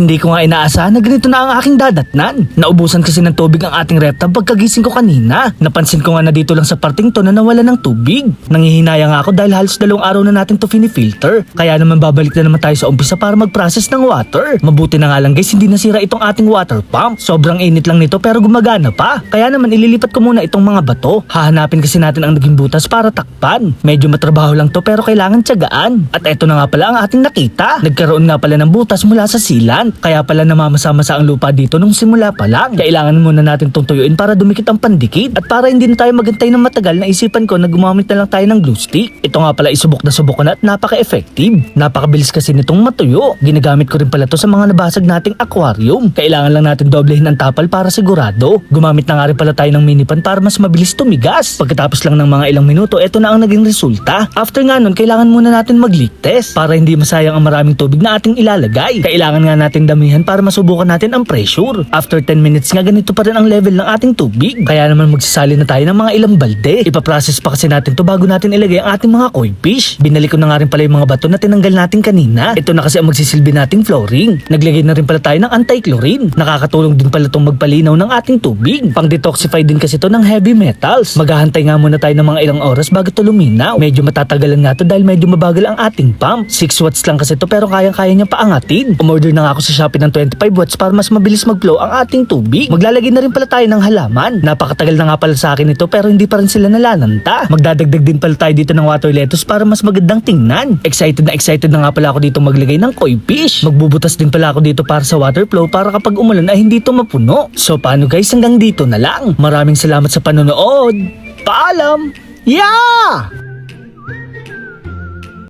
hindi ko nga inaasahan na ganito na ang aking dadatnan. Naubusan kasi ng tubig ang ating ref tub pagkagising ko kanina. Napansin ko nga na dito lang sa parting to na nawala ng tubig. Nangihinaya nga ako dahil halos 2 araw na natin to filter. Kaya naman babalik na naman tayo sa umpisa para mag-process ng water. Mabuti na nga lang guys, hindi nasira itong ating water pump. Sobrang init lang nito pero gumagana pa. Kaya naman ililipat ko muna itong mga bato. Hahanapin kasi natin ang naging butas para takpan. Medyo matrabaho lang to pero kailangan tiyagaan. At eto na nga pala ang ating nakita. Nagkaroon nga pala ng butas mula sa silan. Kaya pala namamasa-masa ang lupa dito nung simula pa lang. Kailangan muna natin itong tuyuin para dumikit ang pandikit. At para hindi na tayo magantay ng matagal, naisipan ko na gumamit na lang tayo ng glue stick. Ito nga pala isubok na subok ko na at napaka-effective. Napakabilis kasi nitong matuyo. Ginagamit ko rin pala to sa mga nabasag nating aquarium. Kailangan lang natin doblehin ang tapal para sigurado. Gumamit na nga rin pala tayo ng minipan para mas mabilis tumigas. Pagkatapos lang ng mga ilang minuto, ito na ang naging resulta. After nga nun, kailangan muna natin mag-leak test para hindi masayang ang maraming tubig na ating ilalagay. Kailangan nga natin damihan para masubukan natin ang pressure. After 10 minutes nga ganito pa rin ang level ng ating tubig. Kaya naman magsasali na tayo ng mga ilang balde. Ipaprocess pa kasi natin to bago natin ilagay ang ating mga koi fish. Binalik ko na nga rin pala yung mga bato na tinanggal natin kanina. Ito na kasi ang magsisilbi nating flooring. Naglagay na rin pala tayo ng anti-chlorine. Nakakatulong din pala itong magpalinaw ng ating tubig. Pang-detoxify din kasi to ng heavy metals. Maghahantay nga muna tayo ng mga ilang oras bago to luminaw. Medyo matatagalan nga to dahil medyo mabagal ang ating pump. 6 watts lang kasi to pero kayang-kaya niyang paangatin. Umorder na nga ako sa Shopee ng 25 watts para mas mabilis mag-flow ang ating tubig. Maglalagay na rin pala tayo ng halaman. Napakatagal na nga pala sa akin ito pero hindi pa rin sila nalalanta. Magdadagdag din pala tayo dito ng water lettuce para mas magandang tingnan. Excited na nga pala ako dito maglagay ng koi fish. Magbubutas din pala ako dito para sa water flow para kapag umulan ay hindi ito mapuno. So paano guys, hanggang dito na lang. Maraming salamat sa panonood. Paalam! Yeah!